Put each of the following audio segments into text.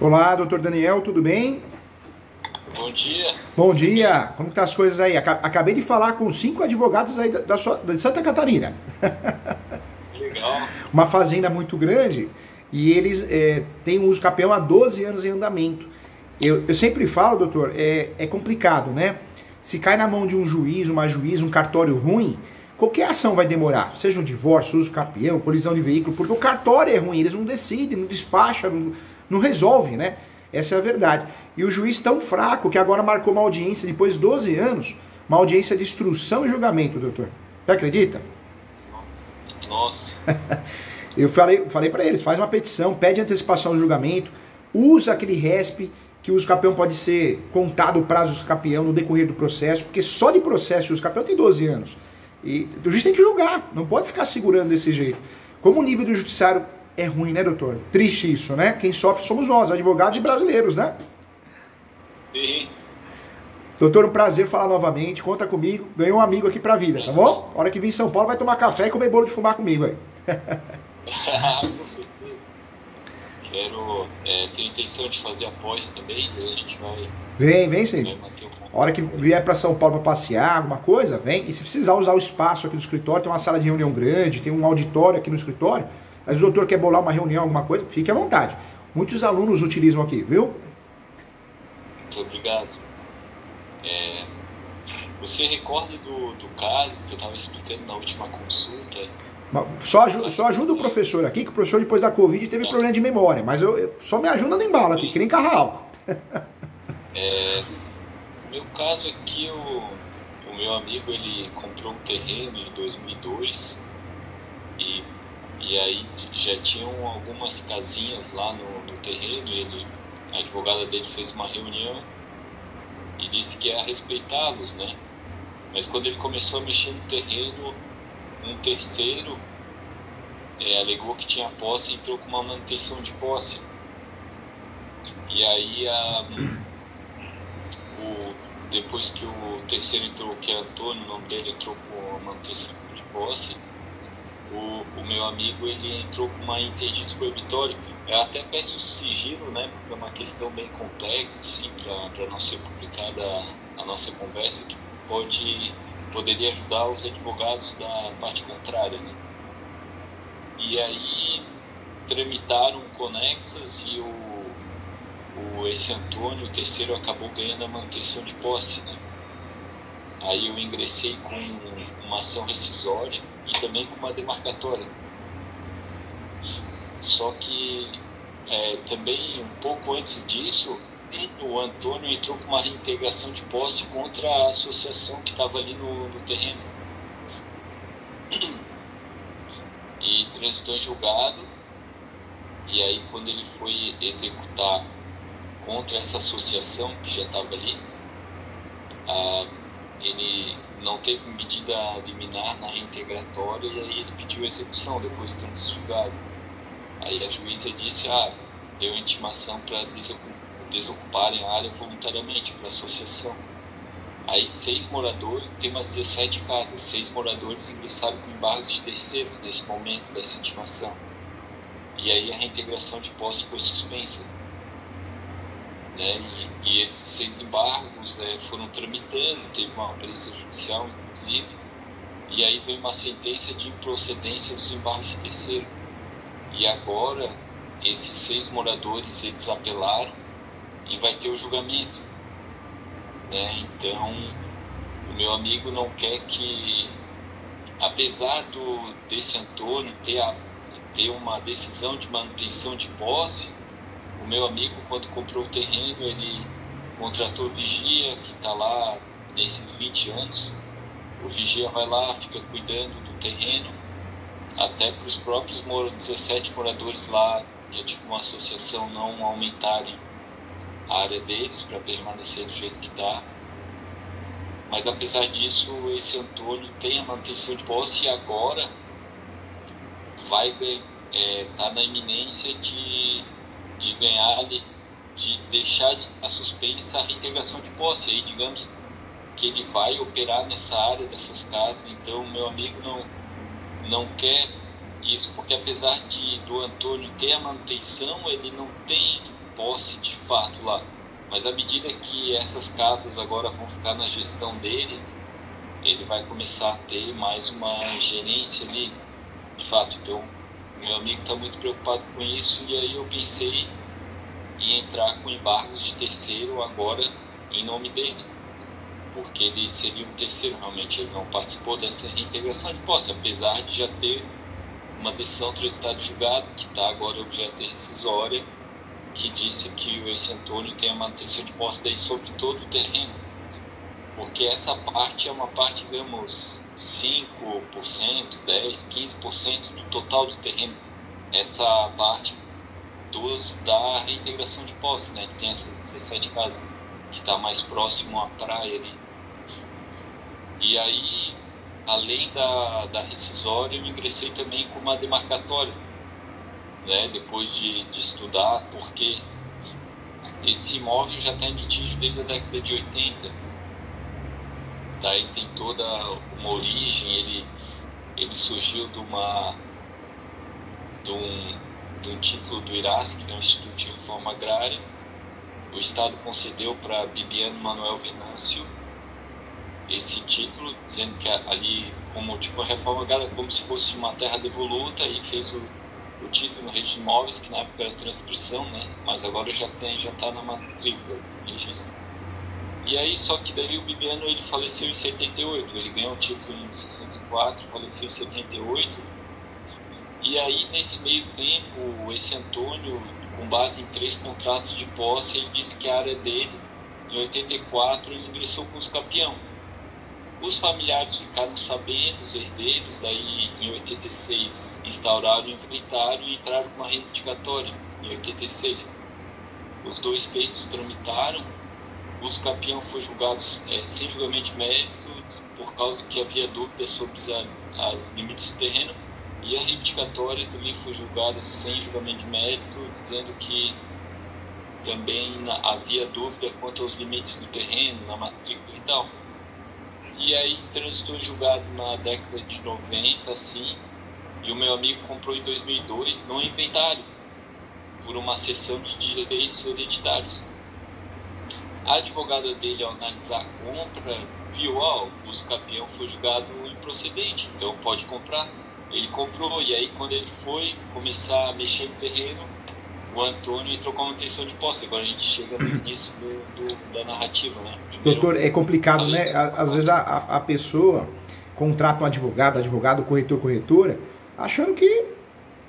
Olá, doutor Daniel, tudo bem? Bom dia. Bom dia, como estão as coisas aí? Acabei de falar com 5 advogados aí de Santa Catarina. Legal. Uma fazenda muito grande e eles têm um uso capião há 12 anos em andamento. Eu sempre falo, doutor, é complicado, né? Se cai na mão de um juiz, uma juíza, um cartório ruim, qualquer ação vai demorar. Seja um divórcio, uso capião, colisão de veículo, porque o cartório é ruim, eles não decidem, não despacham, não resolvem, né? Essa é a verdade. E o juiz tão fraco que agora marcou uma audiência, depois de 12 anos, uma audiência de instrução e julgamento, doutor. Você acredita? Nossa. Eu falei para eles, faz uma petição, pede antecipação do julgamento, usa aquele RESP, que o uso capião pode ser contado o prazo do uso capião no decorrer do processo, porque só de processo o uso capião tem 12 anos. E o juiz tem que julgar, não pode ficar segurando desse jeito. Como o nível do judiciário é ruim, né, doutor? Triste isso, né? Quem sofre somos nós, advogados e brasileiros, né? Sim. Doutor, um prazer falar novamente, conta comigo, ganhou um amigo aqui pra vida, tá bom? A hora que vir em São Paulo vai tomar café e comer bolo de fubá comigo aí. Com certeza. Tenho intenção de fazer após também, daí a gente vai... Vem sim. A hora que vier para São Paulo para passear, alguma coisa, vem. E se precisar usar o espaço aqui do escritório, tem uma sala de reunião grande, tem um auditório aqui no escritório. Mas o doutor quer bolar uma reunião, alguma coisa, fique à vontade. Muitos alunos utilizam aqui, viu? Muito obrigado. Você recorda do caso que eu estava explicando na última consulta? Só ajuda o professor aqui, que o professor depois da Covid teve problema de memória. Mas só me ajuda no embalo aqui, que nem carro. No meu caso aqui, o meu amigo, ele comprou um terreno em 2002 e aí já tinham algumas casinhas lá no terreno. A advogada dele fez uma reunião e disse que ia respeitá-los, né? Mas quando ele começou a mexer no terreno, um terceiro alegou que tinha posse e entrou com uma manutenção de posse. E aí, depois que o terceiro entrou, que é Antônio, o nome dele, entrou com a manutenção de posse, o meu amigo, ele entrou com uma interdito proibitório. Eu até peço sigilo, né, porque é uma questão bem complexa, assim, para não ser publicada a nossa conversa, que poderia ajudar os advogados da parte contrária, né? E aí tramitaram conexas e esse Antônio, o terceiro, acabou ganhando a manutenção de posse, né? Aí eu ingressei com uma ação rescisória e também com uma demarcatória. Só que também um pouco antes disso, o Antônio entrou com uma reintegração de posse contra a associação que estava ali no terreno. E transitou em julgado. E aí, quando ele foi executar contra essa associação que já estava ali, ele não teve medida liminar na reintegratória e aí ele pediu execução depois de transitar julgado. Aí a juíza disse, deu intimação para desocuparem a área voluntariamente para a associação. Aí 6 moradores, tem umas 17 casas, 6 moradores ingressaram com embargo de terceiros nesse momento dessa intimação. E aí a reintegração de posse foi suspensa, né? E esses 6 embargos foram tramitando, teve uma audiência judicial inclusive, e aí veio uma sentença de improcedência dos embargos de terceiro. E agora esses 6 moradores, eles apelaram e vai ter o julgamento, né? Então o meu amigo não quer que, apesar desse Antônio ter uma decisão de manutenção de posse, o meu amigo, quando comprou o terreno, ele contratou vigia, que está lá nesses 20 anos. O vigia vai lá, fica cuidando do terreno, até para os próprios 17 moradores lá, que é tipo uma associação, não aumentarem a área deles para permanecer do jeito que está. Mas apesar disso, esse Antônio tem a manutenção de posse e agora vai tá na iminência de ganhar, de deixar a suspensa a reintegração de posse. Aí digamos que ele vai operar nessa área dessas casas. Então meu amigo não quer isso, porque apesar do Antônio ter a manutenção, ele não tem posse de fato lá. Mas à medida que essas casas agora vão ficar na gestão dele, ele vai começar a ter mais uma gerência ali, de fato. Então, meu amigo está muito preocupado com isso, e aí eu pensei em entrar com embargos de terceiro agora em nome dele, porque ele seria um terceiro. Realmente ele não participou dessa reintegração de posse, apesar de já ter uma decisão transitada de julgado, que está agora objeto de rescisória, que disse que esse Antônio tem a manutenção de posse daí sobre todo o terreno, porque essa parte é uma parte, digamos, 5%, 10%, 15% do total do terreno, essa parte da reintegração de posse, né, que tem essas 17 casas, que está mais próximo à praia ali. E aí, além da rescisória, eu ingressei também com uma demarcatória, né, depois de estudar, porque esse imóvel já está em litígio desde a década de 80. Daí tem toda uma origem, ele surgiu de um título do IRAS, que é o Instituto de Reforma Agrária. O Estado concedeu para Bibiano Manuel Venâncio esse título, dizendo que ali, como tipo a reforma agrária, como se fosse uma terra devoluta, e fez o título no registro de imóveis, que na época era transcrição, né? Mas agora já está na matrícula, registro. E aí, só que daí o Bibiano, ele faleceu em 78, ele ganhou o título em 64, faleceu em 78, e aí nesse meio tempo, esse Antônio, com base em 3 contratos de posse, ele disse que a área dele, em 84, ele ingressou com os Capião. Os familiares ficaram sabendo, os herdeiros, daí em 86 instauraram o inventário e entraram com uma reivindicatória, em 86. Os 2 feitos tramitaram, os Capião foi julgados sem julgamento de mérito, por causa que havia dúvidas sobre as limites do terreno, e a reivindicatória também foi julgada sem julgamento de mérito, dizendo que também havia dúvida quanto aos limites do terreno, na matrícula e tal. E aí transitou julgado na década de 90, assim, e o meu amigo comprou em 2002 no inventário, por uma cessão de direitos hereditários. A advogada dele, ao analisar a compra, viu, o Capião foi julgado improcedente, então pode comprar. Ele comprou, e aí quando ele foi começar a mexer no terreno, o Antônio entrou com a manutenção de posse. Agora a gente chega no início da narrativa, né? Primeiro, doutor, é complicado, né? Às vezes a pessoa contrata um advogado, corretor, corretora, achando que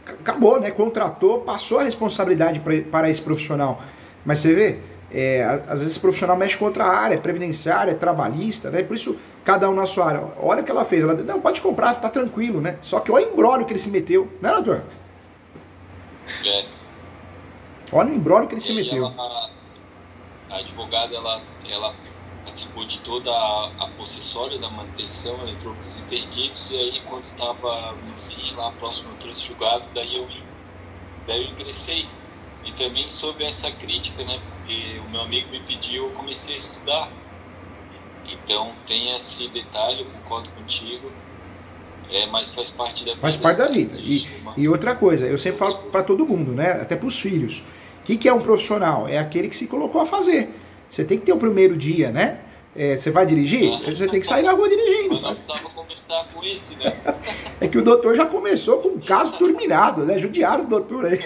acabou, né? Contratou, passou a responsabilidade para esse profissional. Mas você vê, às vezes esse profissional mexe com outra área, previdenciária, trabalhista, né? Por isso, cada um na sua área. Olha o que ela fez. Ela disse, não, pode comprar, tá tranquilo, né? Só que olha o imbróglio que ele se meteu, né, doutor? Olha o imbróglio que ele se meteu. A advogada, ela participou de toda a possessória da manutenção, ela entrou com os interditos, e aí quando estava no fim, lá próximo do trânsito julgado, daí eu ingressei. E também sobre essa crítica, né, porque o meu amigo me pediu, eu comecei a estudar. Então tem esse detalhe, eu concordo contigo, mas faz parte da vida. Faz parte da vida. E outra coisa, eu sempre falo para todo mundo, né, até para os filhos, o que é um profissional? É aquele que se colocou a fazer. Você tem que ter o primeiro dia, né? Você vai dirigir? Você tem que sair na rua dirigindo. Eu não precisava começar com esse, né? É que o doutor já começou com um caso terminado, né? Judiaram o doutor aí.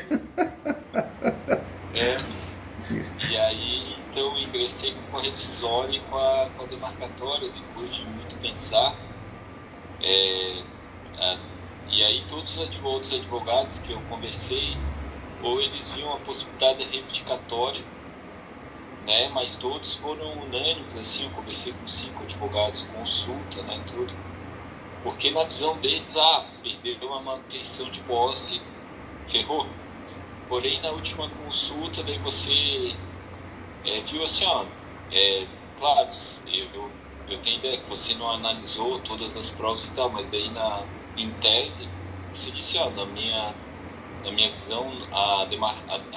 E aí, então, eu ingressei com a rescisória e com a demarcatória, depois de muito pensar. E aí, todos os outros advogados que eu conversei, ou eles viam a possibilidade da reivindicatória, né, mas todos foram unânimes, assim, eu conversei com 5 advogados, consulta, né, tudo, porque na visão deles, perdeu uma manutenção de posse, ferrou. Porém, na última consulta, daí você viu assim, claro, eu tenho ideia que você não analisou todas as provas e tal, mas daí em tese, você disse, na minha visão, a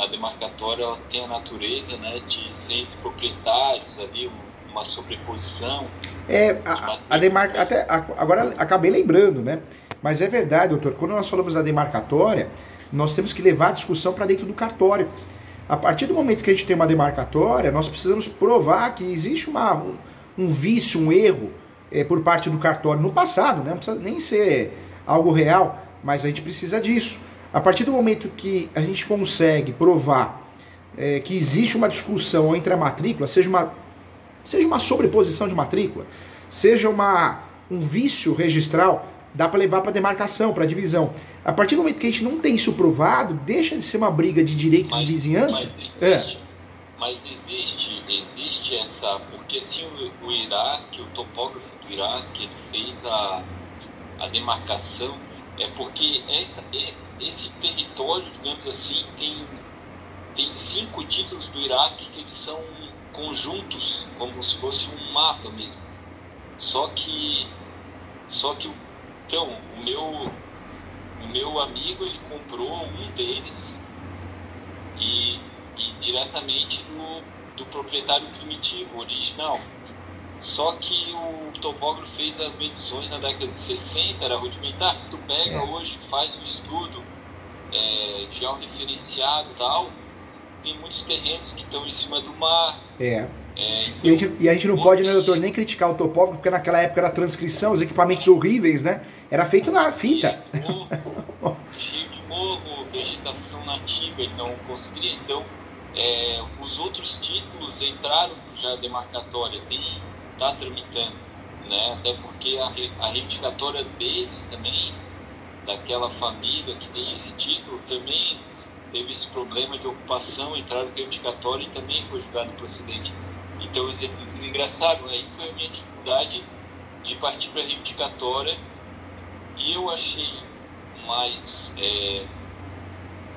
demarcatória ela tem a natureza, né, de ser entre proprietários ali, uma sobreposição. Agora acabei lembrando, né? Mas é verdade, doutor, quando nós falamos da demarcatória, nós temos que levar a discussão para dentro do cartório. A partir do momento que a gente tem uma demarcatória, nós precisamos provar que existe um vício, um erro por parte do cartório no passado, né? Não precisa nem ser algo real, mas a gente precisa disso. A partir do momento que a gente consegue provar que existe uma discussão entre a matrícula, seja uma sobreposição de matrícula, seja um vício registral, dá para levar para demarcação, para divisão. A partir do momento que a gente não tem isso provado, deixa de ser uma briga de direito de vizinhança. Mas existe essa... Porque assim, o IRASC, o topógrafo do IRASC, ele fez a demarcação, porque esse território, digamos assim, tem 5 títulos do IRASC que eles são conjuntos, como se fosse um mapa mesmo. Só que então, o meu amigo, ele comprou um deles e diretamente do proprietário primitivo, original. Só que o topógrafo fez as medições na década de 60, era rudimentar. Se tu pega hoje, faz um estudo georreferenciado e tal, tem muitos terrenos que estão em cima do mar. Então, e a gente não pode, né, doutor, nem criticar o topógrafo, porque naquela época era transcrição, os equipamentos horríveis, né? Era feito na fita. Cheio de morro, vegetação nativa, ele não conseguiria. Então, os outros títulos entraram já demarcatória, está tramitando, né? Até porque a reivindicatória deles também, daquela família que tem esse título, também teve esse problema de ocupação, entraram no reivindicatório e também foi julgado procedente. Então eles desengraçaram. Aí foi a minha dificuldade de partir para a reivindicatória, e eu achei mais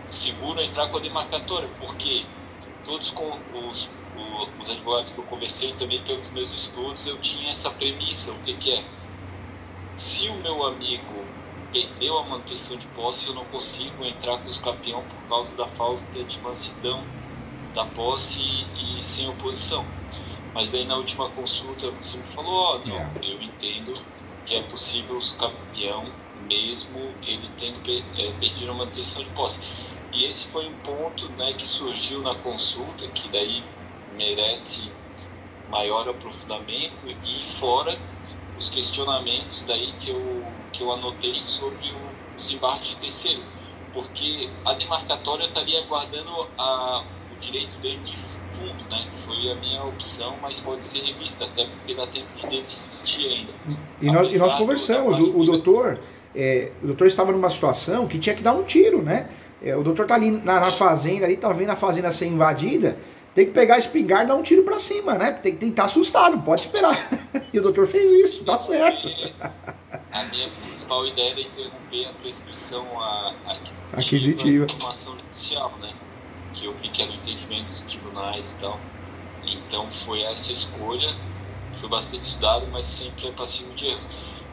seguro entrar com a demarcatória, porque todos com os advogados que eu conversei, também pelos meus estudos, eu tinha essa premissa. O que é? Se o meu amigo perdeu a manutenção de posse, eu não consigo entrar com os campeão por causa da falta de mansidão da posse e sem oposição. Mas aí na última consulta você me falou, eu entendo que é possível os campeão mesmo ele tendo perdido a manutenção de posse. E esse foi um ponto, né, que surgiu na consulta, que daí merece maior aprofundamento, e fora os questionamentos daí que eu anotei sobre os embargos de terceiro, porque a demarcatória estaria aguardando o direito dele de fundo, né? Foi a minha opção, mas pode ser revista, até porque dá tempo de desistir ainda. E nós conversamos, o doutor estava numa situação que tinha que dar um tiro, né? O doutor tá ali na fazenda, ali tá vendo a fazenda ser invadida, tem que pegar a espingarda e dar um tiro pra cima, né? Tem que estar assustado, não pode esperar. E o doutor fez isso, tá certo. A minha principal ideia era interromper a prescrição aquisitiva da informação judicial, né? Que eu vi que era o entendimento dos tribunais e tal. Então foi essa escolha, foi bastante estudado, mas sempre é passivo de erro.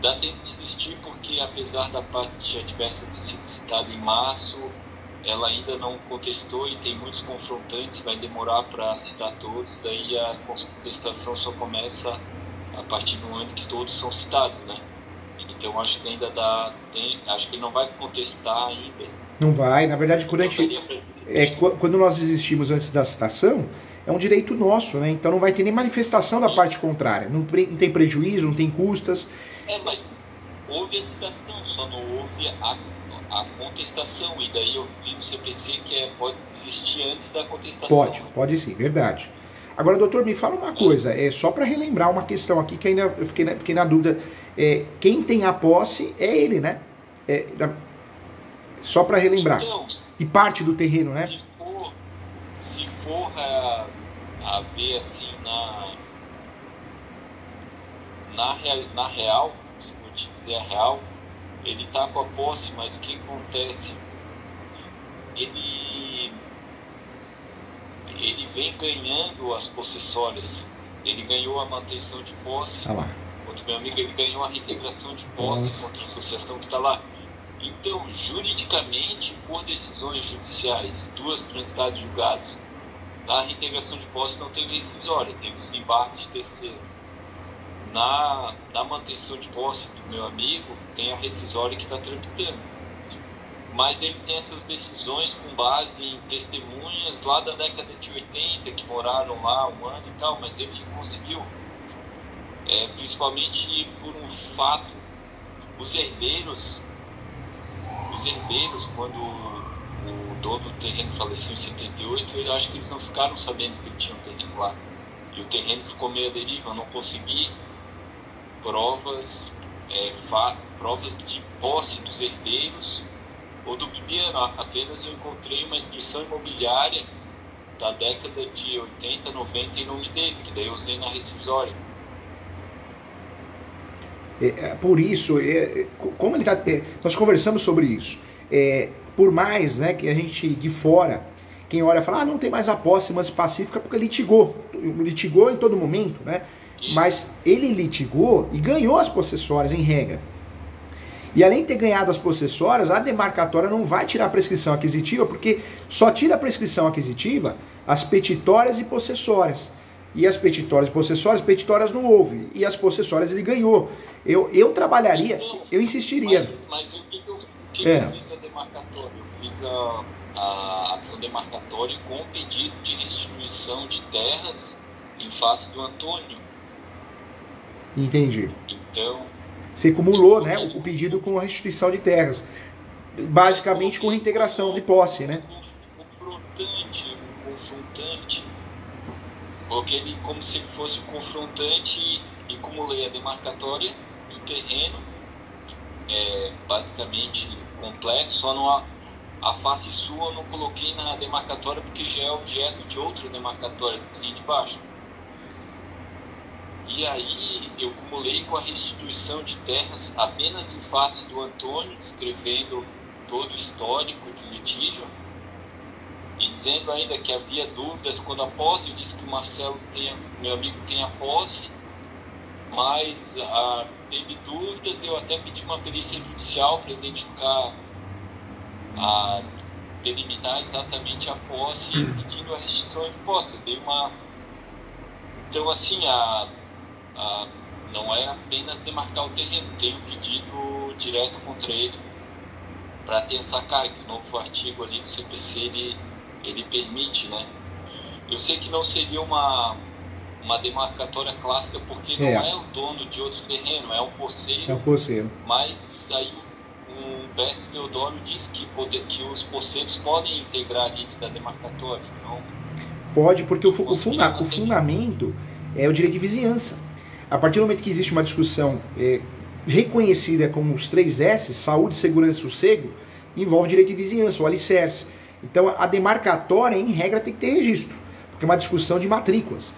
Dá tempo de desistir porque, apesar da parte adversa ter sido citada em março, ela ainda não contestou e tem muitos confrontantes, vai demorar para citar todos, daí a contestação só começa a partir do momento que todos são citados, né? Então acho que ainda acho que ele não vai contestar ainda. Não vai, na verdade, quando nós existimos antes da citação, é um direito nosso, né? Então não vai ter nem manifestação da parte contrária, não tem prejuízo, não tem custas. Mas houve a citação, só não houve a contestação, e daí eu vi no CPC que pode desistir antes da contestação. Pode sim, verdade. Agora, doutor, me fala uma coisa, só para relembrar uma questão aqui que ainda eu fiquei na dúvida, quem tem a posse é ele, né? Só para relembrar, então, e parte do terreno, né? Se for a ver assim na real, se vou te dizer a real, ele está com a posse, mas o que acontece? Ele vem ganhando as possessórias. Ele ganhou a manutenção de posse. Outro meu amigo, ele ganhou a reintegração de posse contra a associação que está lá. Então, juridicamente, por decisões judiciais, 2 transitadas e julgados, na reintegração de posse não teve rescisória, teve os embargos de terceiro. Na manutenção de posse do meu amigo, tem a rescisória que está tramitando. mas ele tem essas decisões com base em testemunhas lá da década de 80, que moraram lá um ano e tal, mas ele conseguiu, principalmente por um fato, os herdeiros, quando o dono do terreno faleceu em 78, eu acho que eles não ficaram sabendo que ele tinha um terreno lá, e o terreno ficou meio à deriva. Eu não consegui provas de posse dos herdeiros ou do Bibiano, apenas eu encontrei uma inscrição imobiliária da década de 80, 90 em nome dele, que daí eu usei na rescisória. Por isso, como ele nós conversamos sobre isso, por mais, né, que a gente de fora, quem olha fala, não tem mais a posse mais pacífica porque litigou em todo momento, né? Isso. Mas ele litigou e ganhou as possessórias em regra. E além de ter ganhado as possessórias, a demarcatória não vai tirar a prescrição aquisitiva, porque só tira a prescrição aquisitiva as petitórias e possessórias. E as petitórias e possessórias, petitórias não houve. E as possessórias ele ganhou. Eu trabalharia, então, eu insistiria. Mas o que eu fiz na demarcatória? Eu fiz a ação demarcatória com o pedido de restituição de terras em face do Antônio. Entendi. Então, você acumulou, né, o pedido com a restituição de terras, basicamente com reintegração de posse, né? Confrontante. Coloquei ele como se ele fosse um confrontante e acumulei a demarcatória do terreno, basicamente complexo, só não a face sul eu não coloquei na demarcatória porque já é objeto de outra demarcatória do vizinho de baixo. E aí eu acumulei com a restituição de terras apenas em face do Antônio, descrevendo todo o histórico do litígio e dizendo ainda que havia dúvidas quando a posse. Eu disse que o Marcelo, meu amigo, tem a posse, mas teve dúvidas. Eu até pedi uma perícia judicial para identificar, delimitar exatamente a posse e pedindo a restituição de posse. Então assim, não é apenas demarcar o terreno, tem um pedido direto contra ele para ter essa carga. O novo artigo ali do CPC ele permite, né? Eu sei que não seria uma demarcatória clássica porque não é o dono de outro terreno, é um posseiro. É um posseiro. Mas aí o Humberto Teodoro disse que os posseiros podem integrar a lide da demarcatória. Então, pode, porque o fundamento é o direito de vizinhança. A partir do momento que existe uma discussão reconhecida como os 3 S, saúde, segurança e sossego, envolve direito de vizinhança, o alicerce. Então a demarcatória, em regra, tem que ter registro, porque é uma discussão de matrículas.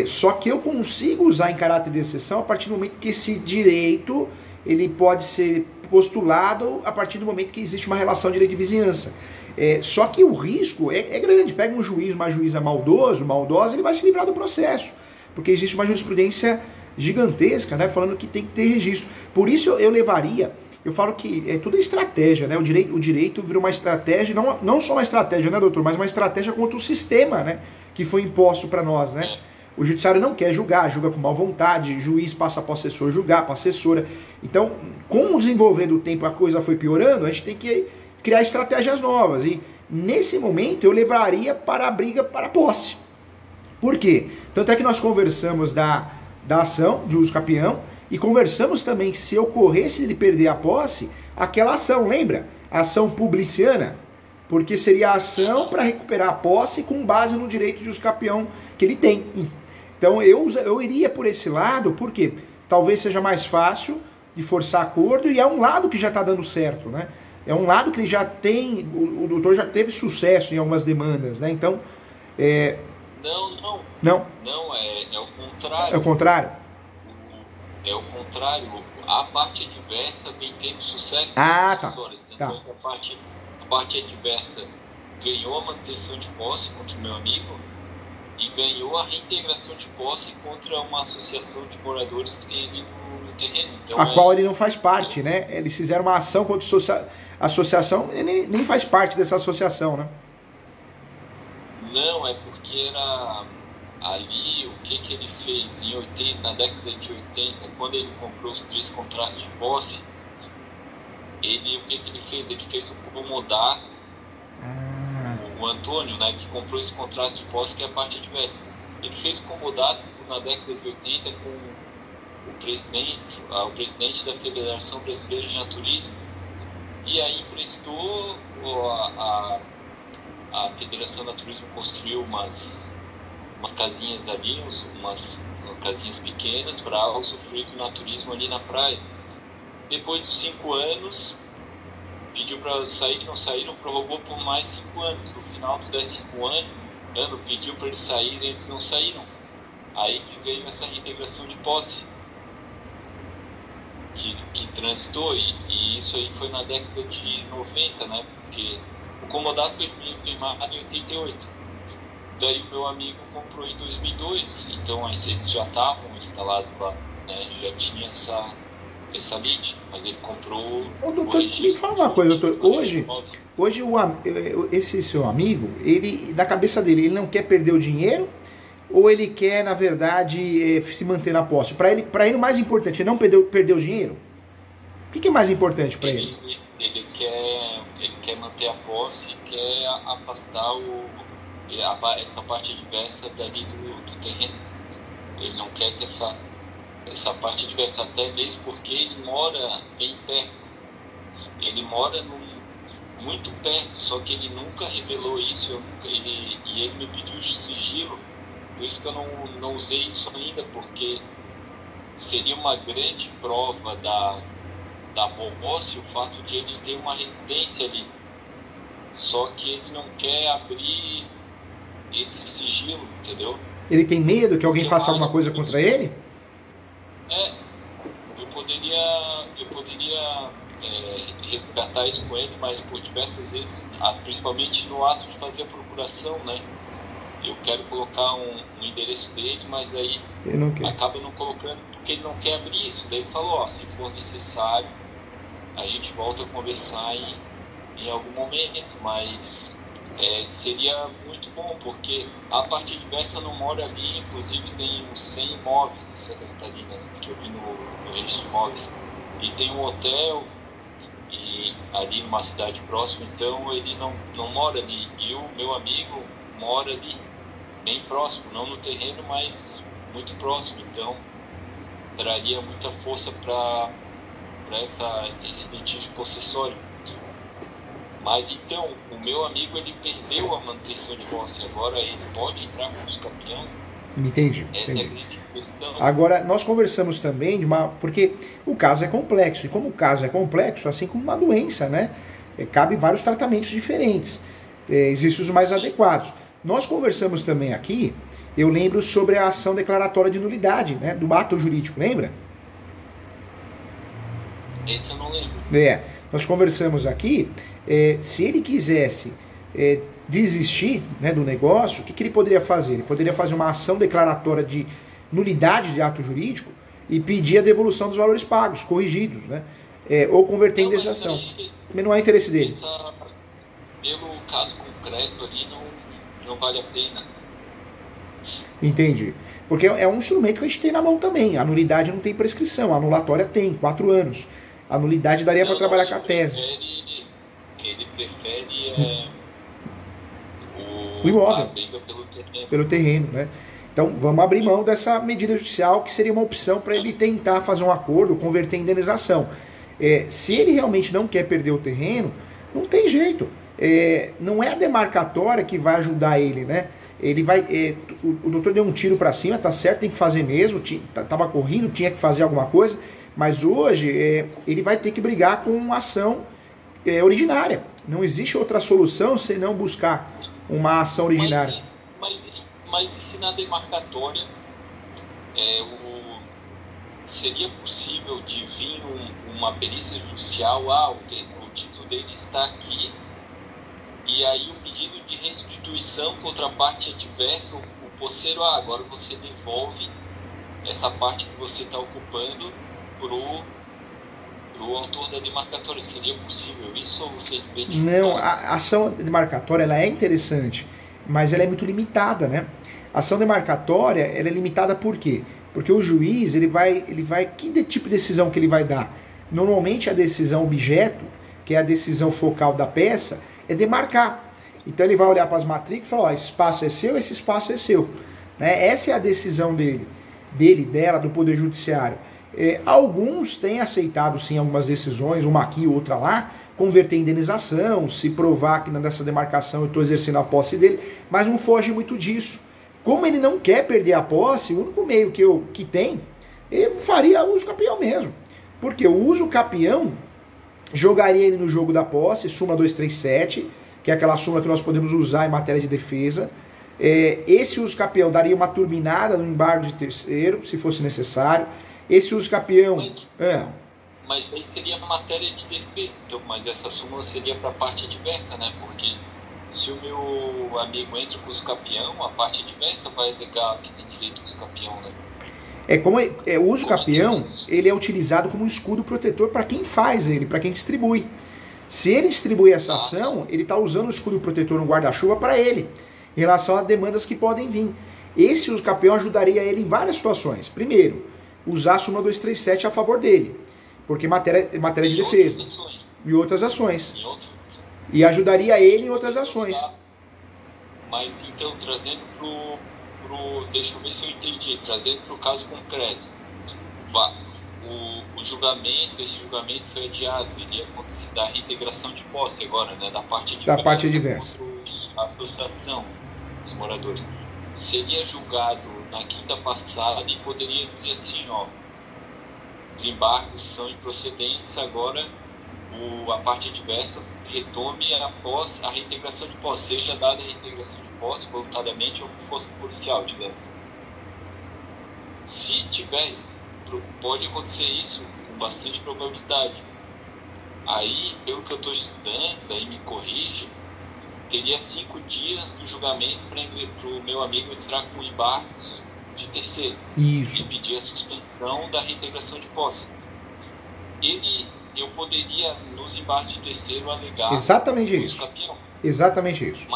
Só que eu consigo usar em caráter de exceção a partir do momento que esse direito ele pode ser postulado a partir do momento que existe uma relação de direito de vizinhança. Só que o risco é grande. Pega um juiz, uma juíza maldosa, ele vai se livrar do processo, porque existe uma jurisprudência gigantesca, né, falando que tem que ter registro. Por isso eu levaria, eu falo que tudo é estratégia, né? O direito virou uma estratégia, não só uma estratégia, né, doutor, mas uma estratégia contra o sistema, né, que foi imposto para nós, né? O judiciário não quer julga com má vontade, juiz passa para o assessor julgar, para a assessora. Então, com o desenvolver do tempo a coisa foi piorando, a gente tem que criar estratégias novas. E nesse momento eu levaria para a briga para a posse. Por quê? Tanto é que nós conversamos da ação de uso capião e conversamos também que se ocorresse ele perder a posse, aquela ação, lembra? A ação publiciana, porque seria a ação para recuperar a posse com base no direito de uso capião que ele tem. Então eu iria por esse lado, porque talvez seja mais fácil de forçar acordo e é um lado que já está dando certo, né? É um lado que ele já tem, o doutor já teve sucesso em algumas demandas, né? Então, Não, é o contrário. É o contrário? É o contrário. A parte adversa vem tendo sucesso nas assessores. Tá. A parte adversa ganhou a manutenção de posse contra o meu amigo e ganhou a reintegração de posse contra uma associação de moradores que tem ali no terreno. Então, a qual ele não faz parte, né? Eles fizeram uma ação contra a associação, ele nem faz parte dessa associação, né? Não, é porque era ali, o que ele fez na década de 80, quando ele comprou os 3 contratos de posse, o que ele fez? Ele fez o comodato, o Antônio, né, que comprou esse contrato de posse, que é a parte adversa. Ele fez o comodato na década de 80 com o presidente da Federação Brasileira de Naturismo, e aí emprestou, a Federação de Naturismo construiu umas casinhas ali, umas casinhas pequenas para usufruir do naturismo ali na praia. Depois dos 5 anos, pediu para sair, não saíram, prorrogou por mais 5 anos. No final do 10º ano, pediu para eles saírem, eles não saíram. Aí que veio essa reintegração de posse, que transitou, e isso aí foi na década de 90, né? Porque o comodato foi firmado em 88. Daí o meu amigo comprou em 2002, então eles já estavam instalados lá, né? Já tinha essa lide, mas ele comprou... Ô, doutor, me fala uma coisa, doutor. Hoje esse seu amigo, ele, na cabeça dele, ele não quer perder o dinheiro, ou ele quer, na verdade, se manter na posse? Para ele o mais importante é não perder o dinheiro? O que é mais importante para ele? Ele quer manter a posse, quer afastar essa parte adversa dali do terreno. Ele não quer que essa parte adversa, até mesmo porque ele mora bem perto. Ele mora muito perto, só que ele nunca revelou isso. Ele me pediu sigilo, por isso que eu não usei isso ainda, porque seria uma grande prova da posse o fato de ele ter uma residência ali. Só que ele não quer abrir esse sigilo, entendeu? Ele tem medo que alguém faça alguma coisa contra ele? Eu poderia resgatar isso com ele, mas por diversas vezes, principalmente no ato de fazer a procuração, né? Eu quero colocar um endereço dele, mas aí acaba não colocando, porque ele não quer abrir isso. Daí ele falou, se for necessário, a gente volta a conversar em algum momento, mas seria muito bom, porque a parte adversa não mora ali, inclusive tem uns 100 imóveis em Santa Catarina, né, que eu vi no registro de imóveis, e tem um hotel ali numa cidade próxima, então ele não mora ali, e o meu amigo mora ali, bem próximo, não no terreno, mas muito próximo, então traria muita força para esse litígio possessório. Mas então, o meu amigo, ele perdeu a manutenção de posse, agora ele pode entrar como campeão? Entendi. Essa é a grande questão. Agora, nós conversamos também porque o caso é complexo, e como o caso é complexo, assim como uma doença, né? Cabe vários tratamentos diferentes, existem os mais adequados. Nós conversamos também aqui, eu lembro sobre a ação declaratória de nulidade, né? Do ato jurídico, lembra? Esse eu não lembro. Nós conversamos aqui, se ele quisesse desistir, né, do negócio, o que ele poderia fazer? Ele poderia fazer uma ação declaratória de nulidade de ato jurídico e pedir a devolução dos valores pagos, corrigidos, né? Ou converter em indenização. Mas não é interesse dele. Pelo caso concreto ali, não vale a pena. Entendi. Porque é um instrumento que a gente tem na mão também. A nulidade não tem prescrição, a anulatória tem, 4 anos. A nulidade daria para trabalhar com a tese. Ele prefere o imóvel, a briga pelo terreno, né? Então vamos abrir mão dessa medida judicial, que seria uma opção para ele tentar fazer um acordo, converter em indenização. Se ele realmente não quer perder o terreno, não tem jeito. Não é a demarcatória que vai ajudar ele, né? Ele vai, o doutor deu um tiro para cima, tá certo, tem que fazer mesmo, tava correndo, tinha que fazer alguma coisa, mas hoje ele vai ter que brigar com uma ação originária. Não existe outra solução senão buscar uma ação originária. Mas e se na demarcatória seria possível de vir uma perícia judicial, o título dele está aqui, e aí o pedido de restituição contra a parte adversa, o posseiro, agora você devolve essa parte que você está ocupando pro autor da demarcatória. Seria possível isso, ou você vê dificuldades? Não, a ação demarcatória ela é interessante, mas ela é muito limitada, né? A ação demarcatória ela é limitada por quê? Porque o juiz ele vai que tipo de decisão que ele vai dar? Normalmente a decisão objeto, que é a decisão focal da peça, é demarcar. Então ele vai olhar para as matrículas e falar, ó, esse espaço é seu, esse espaço é seu. Né? Essa é a decisão dela, do Poder Judiciário. Alguns têm aceitado sim algumas decisões, uma aqui, outra lá, converter em indenização, se provar que nessa demarcação eu estou exercendo a posse dele, mas não foge muito disso. Como ele não quer perder a posse, o único meio que tem, ele faria uso capião mesmo. Porque o uso capião jogaria ele no jogo da posse, súmula 237, que é aquela súmula que nós podemos usar em matéria de defesa. Esse uso capião daria uma turbinada no embargo de terceiro, se fosse necessário. Esse uso capião... Mas aí seria matéria de defesa, então, mas essa súmula seria para a parte adversa, né? Porque se o meu amigo entra com o uso capião, a parte adversa vai alegar que tem direito ao uso capião, né? O uso capião, ele é utilizado como um escudo protetor para quem faz ele, para quem distribui. Se ele distribui essa ação, ele está usando o escudo protetor no guarda-chuva para ele, em relação a demandas que podem vir. Esse uso capião ajudaria ele em várias situações. Primeiro, usar a súmula 237 a favor dele, porque matéria de defesa. E outras ações. E ajudaria ele em outras ações. Mas então, trazendo deixa eu ver se eu entendi, trazendo para o caso concreto, esse julgamento foi adiado, iria acontecer da reintegração de posse agora, né, da parte adversa contra a associação dos moradores. Seria julgado na quinta passada e poderia dizer assim, ó, os embargos são improcedentes, agora a parte adversa retome a reintegração de posse, seja dada a reintegração de posse voluntariamente ou por força policial, digamos. Se tiver, pode acontecer isso com bastante probabilidade. Aí, pelo que eu estou estudando, aí me corrige, teria 5 dias do julgamento para o meu amigo entrar com embargos de terceiro. Isso. E pedir a suspensão da reintegração de posse. Eu poderia, nos embargos de terceiro, alegar... Exatamente isso. Capião. Exatamente isso.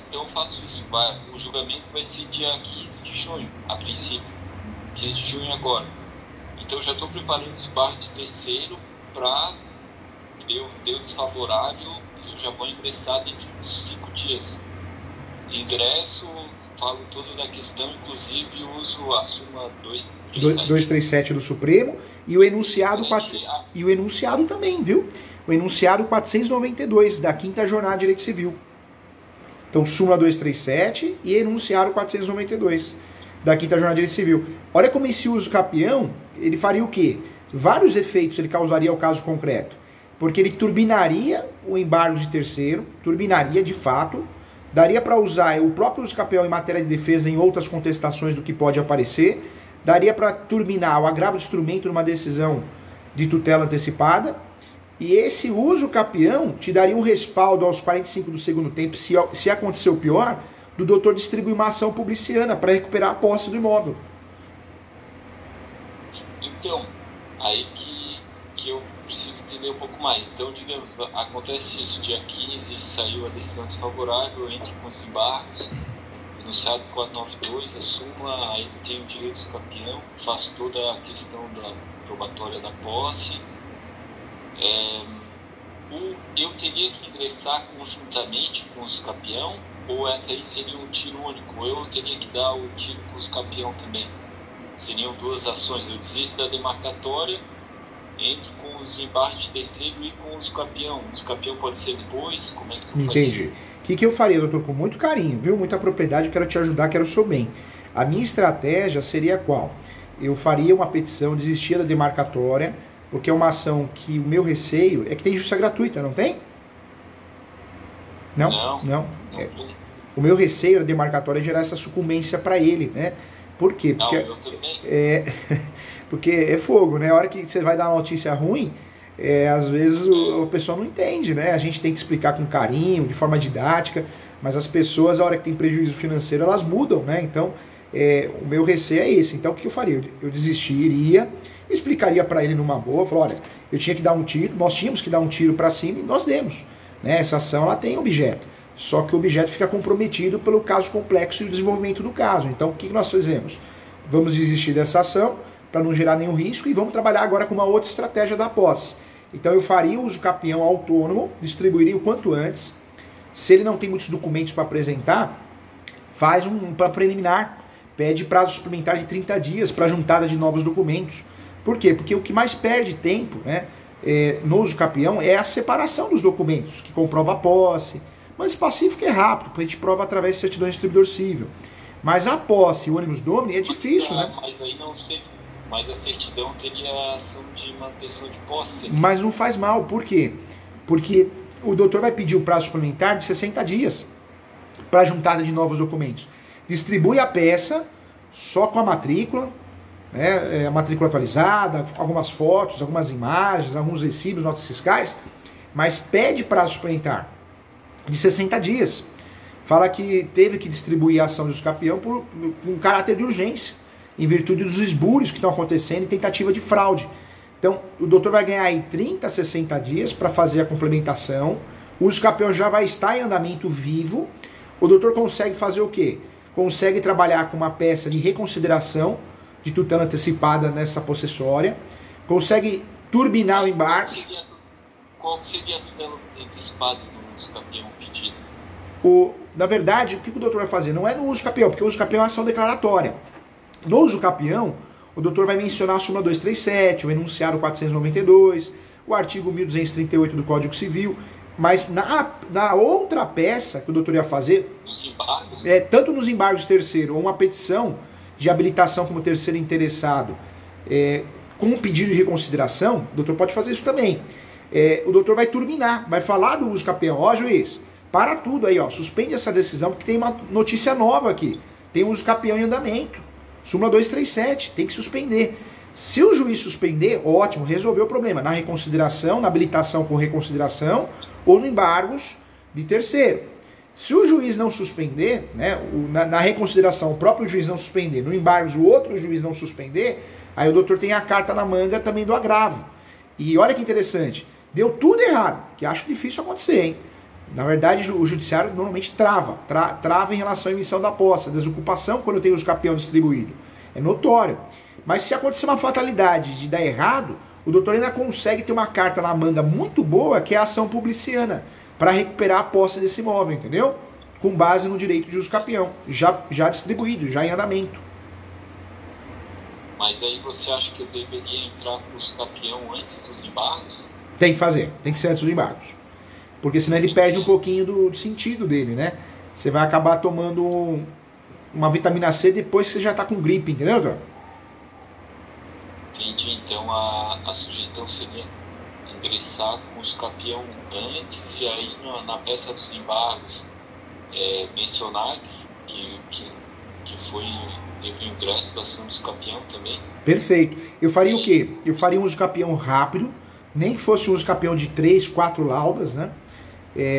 Então eu faço isso. O julgamento vai ser dia 15 de junho, a princípio. 15 de junho agora. Então eu já estou preparando os embargos de terceiro para... Deu desfavorável, eu já vou ingressar dentro dos 5 dias. Ingresso, falo toda da questão, inclusive uso a súmula 237 do Supremo e o enunciado e o enunciado também, viu? O enunciado 492 da 5ª Jornada de Direito Civil. Então, súmula 237 e enunciado 492 da 5ª Jornada de Direito Civil. Olha como esse uso capião, ele faria o quê? Vários efeitos ele causaria ao caso concreto. Porque ele turbinaria o embargo de terceiro, turbinaria de fato, daria para usar o próprio uso capião em matéria de defesa em outras contestações do que pode aparecer, daria para turbinar o agravo de instrumento numa decisão de tutela antecipada, e esse uso capião te daria um respaldo aos 45 do segundo tempo, se acontecer o pior, do doutor distribuir uma ação publiciana para recuperar a posse do imóvel. Então, aí que eu preciso entender um pouco mais. Então, digamos, acontece isso, dia 15 saiu a decisão desfavorável, entre com os embargos, enunciado 492, a súmula, aí tem o direito do capião, faz toda a questão da probatória da posse. Eu teria que ingressar conjuntamente com os capião, ou essa aí seria um tiro único? Ou eu teria que dar o tiro com os capião também? Seriam 2 ações, eu desisto da demarcatória, entro com os embargos de terceiro e com os capião. Os capião pode ser depois, como é que eu Entendi. O que eu faria, doutor? Com muito carinho, viu? Muita propriedade, quero te ajudar, quero o seu bem. A minha estratégia seria qual? Eu faria uma petição, desistia da demarcatória, porque é uma ação que o meu receio é que tem justiça gratuita, não tem? Não. O meu receio da demarcatória é gerar essa sucumbência para ele, né? Por quê? Porque, eu também. Porque é fogo, né? A hora que você vai dar uma notícia ruim, às vezes a pessoa não entende, né? A gente tem que explicar com carinho, de forma didática, mas as pessoas, a hora que tem prejuízo financeiro, elas mudam, né? Então, o meu receio é esse. Então, o que eu faria? Eu desistiria, explicaria para ele numa boa, falar, olha, eu tinha que dar um tiro, nós tínhamos que dar um tiro para cima e nós demos, né? Essa ação, ela tem objeto, só que o objeto fica comprometido pelo caso complexo e o desenvolvimento do caso. Então, o que nós fizemos? Vamos desistir dessa ação para não gerar nenhum risco, e vamos trabalhar agora com uma outra estratégia da posse. Então eu faria o uso capião autônomo, distribuiria o quanto antes. Se ele não tem muitos documentos para apresentar, faz um plano preliminar, pede prazo suplementar de 30 dias para juntada de novos documentos. Por quê? Porque o que mais perde tempo, né, no uso capião é a separação dos documentos, que comprova a posse. Mas pacífico é rápido, porque a gente prova através de certidão de distribuidor civil. Mas a posse e o ônibus domini é difícil, né? Mas aí não sei. Mas a certidão teria ação de manutenção de posse. Mas não faz mal, por quê? Porque o doutor vai pedir o prazo suplementar de 60 dias para a juntada de novos documentos. Distribui a peça só com a matrícula, né, a matrícula atualizada, algumas fotos, algumas imagens, alguns recibos, notas fiscais, mas pede prazo suplementar de 60 dias. Fala que teve que distribuir a ação de uso capião com caráter de urgência, em virtude dos esbulhos que estão acontecendo e tentativa de fraude. Então, o doutor vai ganhar aí 30 a 60 dias para fazer a complementação, o uso capião já vai estar em andamento vivo, o doutor consegue fazer o quê? Consegue trabalhar com uma peça de reconsideração de tutela antecipada nessa possessória, consegue turbinar o embargo. Qual seria a tutela antecipada no uso capião pedido? Na verdade, o que o doutor vai fazer? Não é no uso capião, porque o uso capião é ação declaratória. No uso capião, o doutor vai mencionar a súmula 237, o enunciado 492, o artigo 1238 do Código Civil, mas na outra peça que o doutor ia fazer, nos embargos? Tanto nos embargos terceiro ou uma petição de habilitação como terceiro interessado, com um pedido de reconsideração, o doutor pode fazer isso também. O doutor vai turbinar, vai falar do uso capião. Ó, juiz, para tudo aí, ó, suspende essa decisão, porque tem uma notícia nova aqui. Tem o uso capião em andamento. Súmula 237, tem que suspender. Se o juiz suspender, ótimo, resolveu o problema. Na reconsideração, na habilitação com reconsideração, ou no embargos de terceiro. Se o juiz não suspender, né, na reconsideração o próprio juiz não suspender, no embargos o outro juiz não suspender, aí o doutor tem a carta na manga também do agravo. E olha que interessante, deu tudo errado, que acho difícil acontecer, hein? Na verdade, o judiciário normalmente trava em relação à emissão da posse, a desocupação quando tem uso capião distribuído. É notório. Mas se acontecer uma fatalidade de dar errado, o doutor ainda consegue ter uma carta na manga muito boa, que é a ação publiciana, para recuperar a posse desse imóvel, entendeu? Com base no direito de uso capião, já distribuído, já em andamento. Mas aí você acha que eu deveria entrar com o uso capião antes dos embargos? Tem que fazer, tem que ser antes dos embargos. Porque senão ele perde um pouquinho do sentido dele, né? Você vai acabar tomando uma vitamina C depois que você já está com gripe, entendeu, doutor? Entendi, então a sugestão seria ingressar com os capião antes e aí na peça dos embargos mencionar que teve o ingresso da ação dos capião também. Perfeito. Eu faria o quê? Eu faria um uso capião rápido, nem que fosse um uso capião de 3, 4 laudas, né?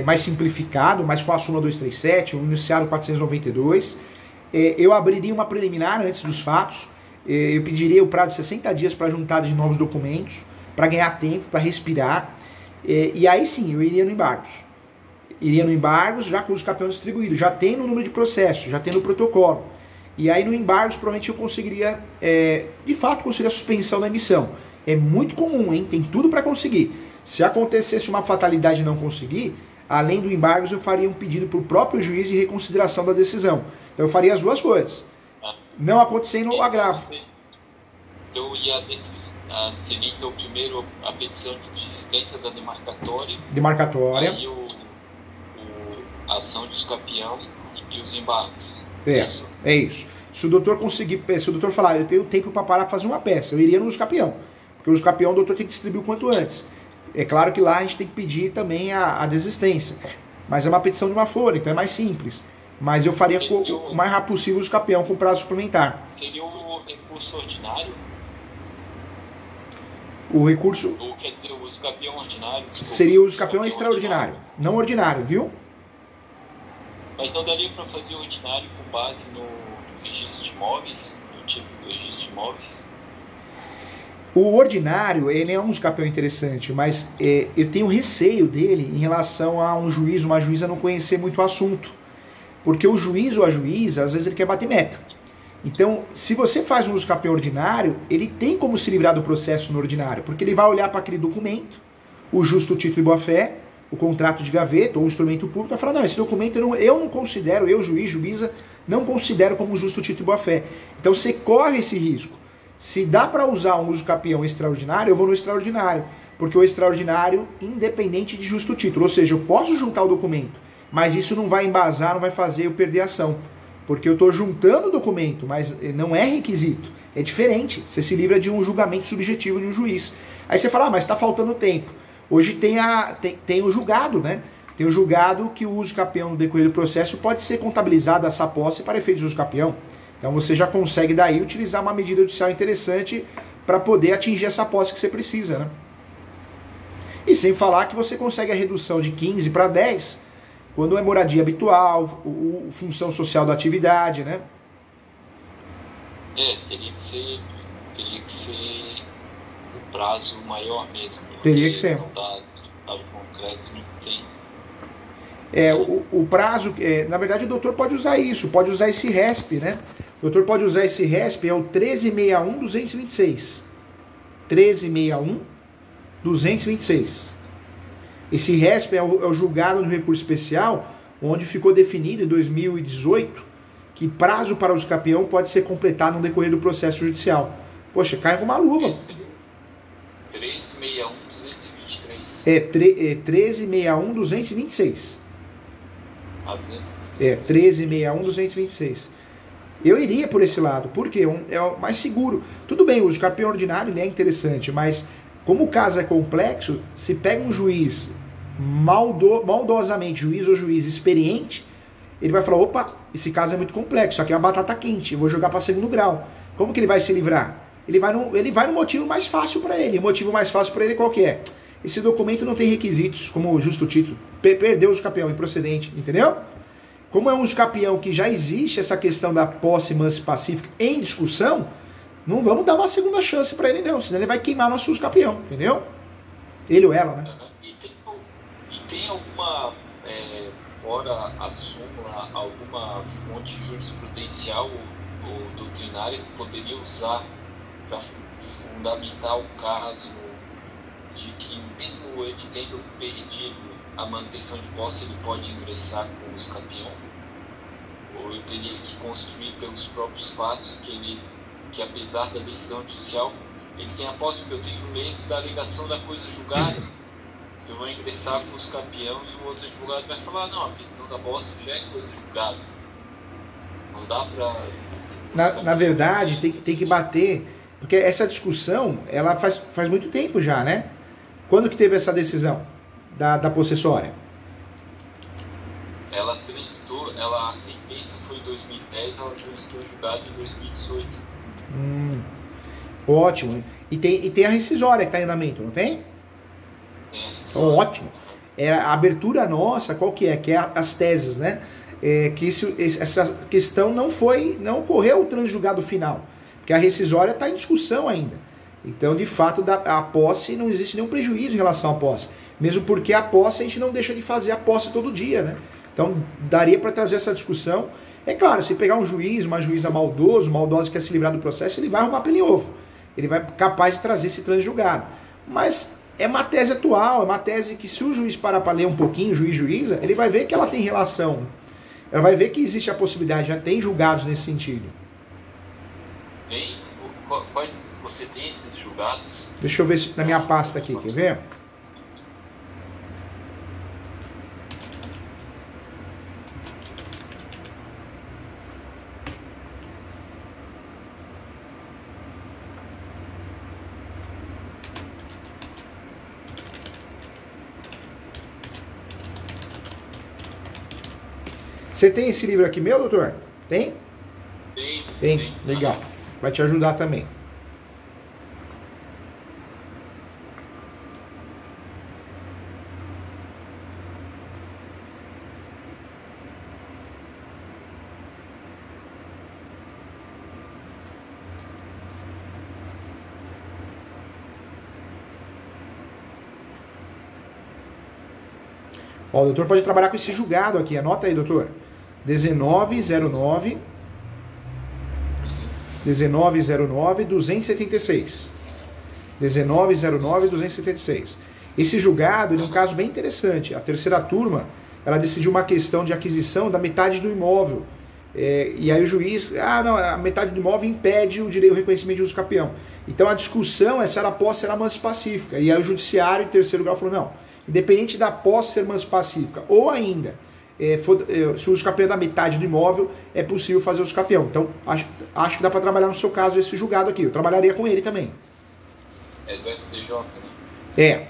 Mais simplificado, mas com a súmula 237, o enunciado 492. Eu abriria uma preliminar antes dos fatos. Eu pediria o prazo de 60 dias para a juntada de novos documentos, para ganhar tempo, para respirar. E aí sim, eu iria no embargos. Iria no embargos já com os capiões distribuídos, já tem no número de processo, já tem no protocolo. E aí no embargos provavelmente eu conseguiria, de fato, conseguir a suspensão da emissão. É muito comum, hein? Tem tudo para conseguir. Se acontecesse uma fatalidade e não conseguir, além do embargos eu faria um pedido para o próprio juiz de reconsideração da decisão. Então eu faria as duas coisas. Não acontecendo o agravo. Então seria então primeiro a petição de desistência da demarcatória. Demarcatória. Aí a ação de escapião e os embargos. É isso. Se o doutor conseguir, se o doutor falar, eu tenho tempo para parar para fazer uma peça, eu iria no escapião. Porque o escapião o doutor tem que distribuir o quanto antes. É claro que lá a gente tem que pedir também a desistência. Mas é uma petição de uma folha, então é mais simples. Mas eu faria o mais rápido possível o escapião com prazo suplementar. Seria o recurso ordinário? O recurso... Ou quer dizer, o escapião ordinário? Desculpa, seria o escapião extraordinário. Não ordinário, viu? Mas não daria para fazer o ordinário com base no registro de imóveis? No título do registro de imóveis? O ordinário, ele é um escapião interessante, mas eu tenho receio dele em relação a um juiz, uma juíza não conhecer muito o assunto. Porque o juiz ou a juíza, às vezes ele quer bater meta. Então, se você faz um uso campeão ordinário, ele tem como se livrar do processo no ordinário, porque ele vai olhar para aquele documento, o justo título e boa-fé, o contrato de gaveta ou o instrumento público, vai falar, não, esse documento eu não considero, eu, juiz, juíza, não considero como justo título e boa-fé. Então você corre esse risco. Se dá para usar um uso campeão extraordinário, eu vou no extraordinário, porque o extraordinário, independente de justo título, ou seja, eu posso juntar o documento, mas isso não vai embasar, não vai fazer eu perder a ação, porque eu estou juntando o documento, mas não é requisito, é diferente, você se livra de um julgamento subjetivo de um juiz. Aí você fala, mas está faltando tempo. Hoje tem o julgado, né? Tem o julgado que o uso campeão no decorrer do processo pode ser contabilizado essa posse para efeitos de uso campeão. Então você já consegue daí utilizar uma medida judicial interessante para poder atingir essa posse que você precisa, né? E sem falar que você consegue a redução de 15 para 10 quando é moradia habitual, função social da atividade, né? Teria que ser um prazo maior mesmo. Teria que ser. Dados concretos não tem. O prazo, na verdade o doutor pode usar isso, pode usar esse RESP, né? O doutor pode usar esse RESP, é o 1361-226. 1361-226. Esse RESP é o julgado no recurso especial, onde ficou definido em 2018 que prazo para uso campeão pode ser completado no decorrer do processo judicial. Poxa, cai com uma luva. 1361-223. 1361-226. 1361-226. Eu iria por esse lado, porque é o mais seguro. Tudo bem, o uso campeão ordinário ele é interessante, mas como o caso é complexo, se pega um juiz maldosamente, juiz ou juiz experiente, ele vai falar, opa, esse caso é muito complexo, aqui é uma batata quente, eu vou jogar para segundo grau. Como que ele vai se livrar? Ele vai no motivo mais fácil para ele. O motivo mais fácil para ele qual que é? Esse documento não tem requisitos, como o justo título. Perdeu o uso campeão, improcedente, entendeu? Como é um uso campeão que já existe essa questão da posse mansa e pacífica em discussão, não vamos dar uma segunda chance para ele não, senão ele vai queimar nosso uso campeão, entendeu? Ele ou ela, né? E tem alguma, fora a súmula, alguma fonte jurisprudencial ou doutrinária que poderia usar para fundamentar o caso de que mesmo ele tendo perdido a manutenção de posse, ele pode ingressar com o uso campeão? Ou eu teria que construir pelos próprios fatos que apesar da decisão judicial, ele tem a posse, porque eu tenho medo da alegação da coisa julgada. Eu vou ingressar com o uso campeão e o outro advogado vai falar, não, a questão da posse já é coisa julgada. Não dá para... Na verdade, tem que bater, porque essa discussão, ela faz muito tempo já, né? Quando que teve essa decisão da possessória? A sentença foi em 2010, ela transitou julgado em 2018. Ótimo. E tem a rescisória que está em andamento, não tem? Tem a rescisória. Ótimo. A abertura nossa, qual que é? Que é as teses, né? Que essa questão não ocorreu o transjulgado final, porque a rescisória está em discussão ainda. Então, de fato, a posse, não existe nenhum prejuízo em relação à posse, mesmo porque a posse a gente não deixa de fazer a posse todo dia, né? Então, daria para trazer essa discussão. É claro, se pegar um juiz, uma juíza maldosa que quer se livrar do processo, ele vai arrumar pelo em ovo. Ele vai capaz de trazer esse transjulgado. Mas é uma tese atual, é uma tese que se o juiz parar para ler um pouquinho, juiz-juíza, ele vai ver que ela tem relação. Ela vai ver que existe a possibilidade, já tem julgados nesse sentido. Quais você tem esses julgados? Deixa eu ver na minha pasta aqui, quer ver? Você tem esse livro aqui meu, doutor? Tem? Tem. Legal. Vai te ajudar também. Ó, o doutor pode trabalhar com esse julgado aqui. Anota aí, doutor. 1909 1909-276. 1909-276. Esse julgado ele é um caso bem interessante. A terceira turma ela decidiu uma questão de aquisição da metade do imóvel. E aí o juiz, não, a metade do imóvel impede o reconhecimento de uso capião. Então a discussão é se a posse era mansa e pacífica. E aí o judiciário, em terceiro grau, falou, não, independente da posse ser mansa e pacífica, ou ainda, se o uso capião é da metade do imóvel, é possível fazer o uso capião. Então acho que dá para trabalhar no seu caso esse julgado aqui. Eu trabalharia com ele também. É do STJ, né? É.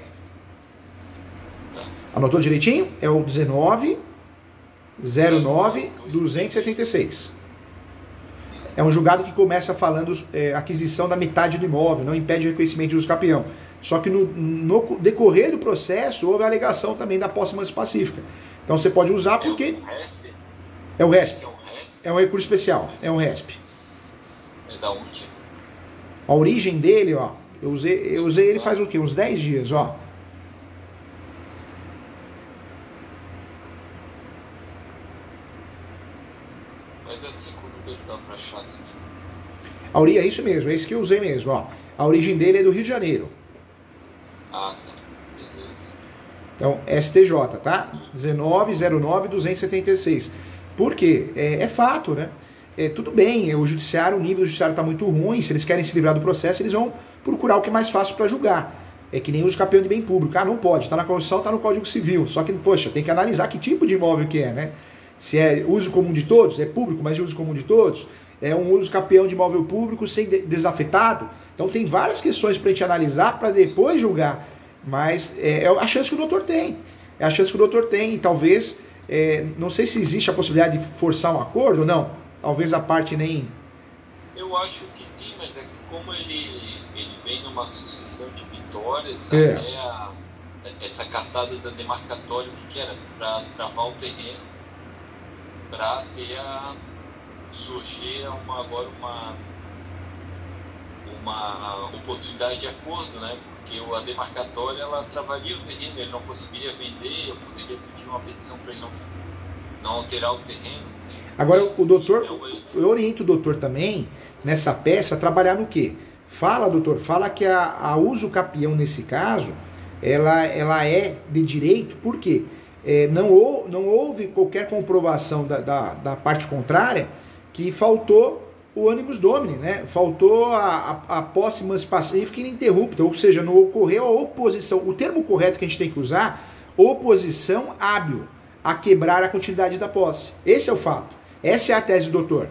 Anotou direitinho? É o 1909-276. É um julgado que começa falando aquisição da metade do imóvel, não impede o reconhecimento de uso capião. Só que no decorrer do processo houve a alegação também da posse mansa pacífica. Então você pode usar porque... É o RESP. É um recurso especial. É um RESP. É da onde? A origem dele, ó, eu usei ele faz o quê? Uns 10 dias, ó. É isso mesmo, é isso que eu usei mesmo, ó. A origem dele é do Rio de Janeiro. Ah, tá. Beleza. Então, STJ, tá? 1909-276. Por quê? É fato, né? Tudo bem, o nível do judiciário está muito ruim, se eles querem se livrar do processo, eles vão procurar o que é mais fácil para julgar. É que nem uso capião de bem público. Não pode, está na Constituição, está no Código Civil. Só que, poxa, tem que analisar que tipo de imóvel que é, né? Se é uso comum de todos, é público, mas de uso comum de todos, é um uso capião de imóvel público sem desafetado. Então tem várias questões para a gente analisar para depois julgar. Mas é a chance que o doutor tem. É a chance que o doutor tem. E talvez, não sei se existe a possibilidade de forçar um acordo ou não. Talvez a parte nem... Eu acho que sim, mas é que como ele vem numa sucessão de vitórias, essa cartada da demarcatória, o que era? Para travar o terreno, para ter surgir agora uma oportunidade de acordo, né? Porque a demarcatória ela travaria o terreno, ele não conseguiria vender, eu poderia pedir uma petição para ele não alterar o terreno. Agora o doutor, eu oriento o doutor também nessa peça a trabalhar no quê? Fala que a uso capião nesse caso ela é de direito, por quê? Não houve qualquer comprovação da parte contrária que faltou o animus domini, né? Faltou a posse mansa pacífica ininterrupta, ou seja, não ocorreu a oposição. O termo correto que a gente tem que usar, oposição hábil a quebrar a continuidade da posse. Esse é o fato. Essa é a tese do doutor.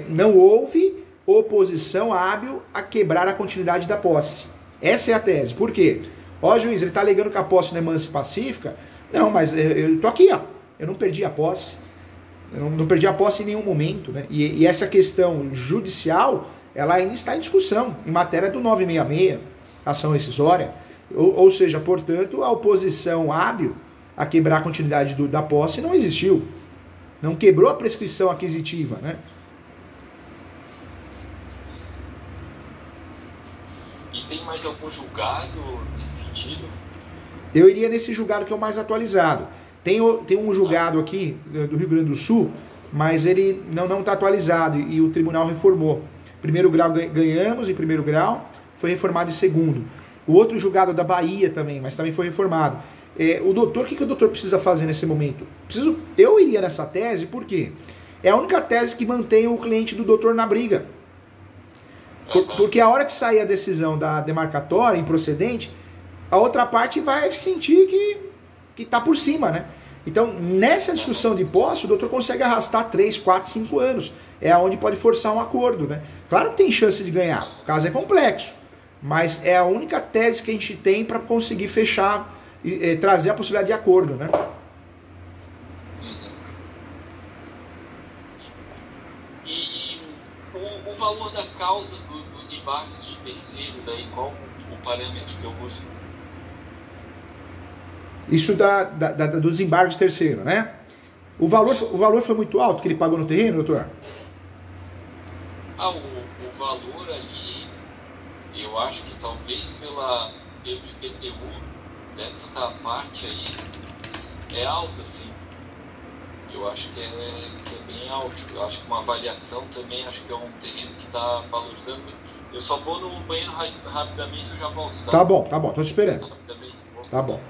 Não houve oposição hábil a quebrar a continuidade da posse. Essa é a tese. Por quê? Juiz, ele está alegando que a posse não é mansa e pacífica. Não, mas eu tô aqui, ó. Eu não perdi a posse. Eu não perdi a posse em nenhum momento, né? E essa questão judicial, ela ainda está em discussão, em matéria do 966, ação rescisória. Ou seja, portanto, a oposição hábil a quebrar a continuidade da posse não existiu. Não quebrou a prescrição aquisitiva, né? E tem mais algum julgado nesse sentido? Eu iria nesse julgado que é o mais atualizado. Tem um julgado aqui do Rio Grande do Sul, mas ele não está atualizado e o tribunal reformou. Primeiro grau ganhamos em primeiro grau, foi reformado em segundo. O outro julgado da Bahia também, mas também foi reformado. O que o doutor precisa fazer nesse momento? Eu iria nessa tese, por quê? É a única tese que mantém o cliente do doutor na briga. Porque a hora que sair a decisão da demarcatória improcedente, a outra parte vai sentir que está por cima, né? Então, nessa discussão de posse, o doutor consegue arrastar 3, 4, 5 anos. É onde pode forçar um acordo, né? Claro que tem chance de ganhar, o caso é complexo, mas é a única tese que a gente tem para conseguir fechar e trazer a possibilidade de acordo, né? E o valor da causa dos embargos de terceiro, daí qual o parâmetro que eu uso? Isso dos embargos de terceiro, né? O valor foi muito alto que ele pagou no terreno, doutor? O valor ali, eu acho que talvez pelo IPTU dessa parte aí, é alto, assim. Eu acho que é bem venal, eu acho que uma avaliação também, acho que é um terreno que está valorizando. Eu só vou no banheiro rapidamente e eu já volto, tá? Tá bom, tô te esperando. Rapidamente, Tá bom.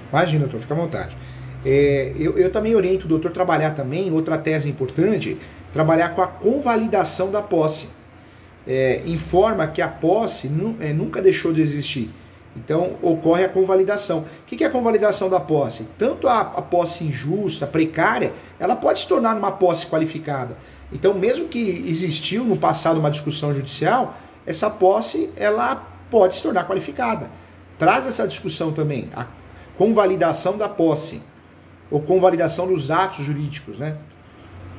Imagina, doutor, fica à vontade. Eu também oriento o doutor a trabalhar também, outra tese importante, trabalhar com a convalidação da posse. Informa que a posse nunca deixou de existir. Então, ocorre a convalidação. O que é a convalidação da posse? Tanto a posse injusta, precária, ela pode se tornar uma posse qualificada. Então, mesmo que existiu no passado uma discussão judicial, essa posse ela pode se tornar qualificada. Traz essa discussão também, a convalidação da posse, ou convalidação dos atos jurídicos, né?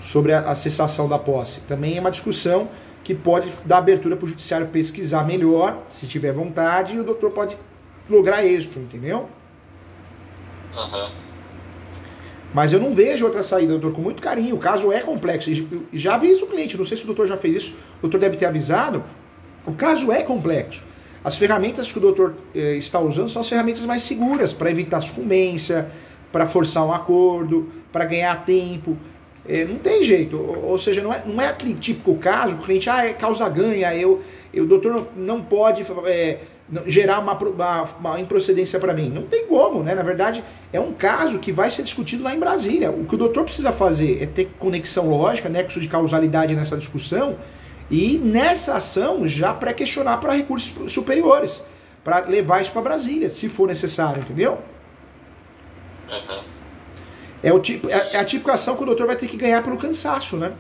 Sobre a cessação da posse. Também é uma discussão que pode dar abertura para o judiciário pesquisar melhor, se tiver vontade, e o doutor pode lograr êxito, entendeu? Uhum. Mas eu não vejo outra saída, doutor, com muito carinho. O caso é complexo. Eu já aviso o cliente, não sei se o doutor já fez isso, o doutor deve ter avisado. O caso é complexo. As ferramentas que o doutor está usando são as ferramentas mais seguras para evitar sucumbência, para forçar um acordo, para ganhar tempo. Não tem jeito. Ou seja, não é aquele típico caso, o cliente, é causa ganha, o doutor não pode gerar uma improcedência para mim. Não tem como, né? Na verdade, é um caso que vai ser discutido lá em Brasília. O que o doutor precisa fazer é ter conexão lógica, nexo de causalidade nessa discussão, e nessa ação já pré-questionar para recursos superiores, para levar isso para Brasília, se for necessário, entendeu? Uhum. É a típica ação que o doutor vai ter que ganhar pelo cansaço, né?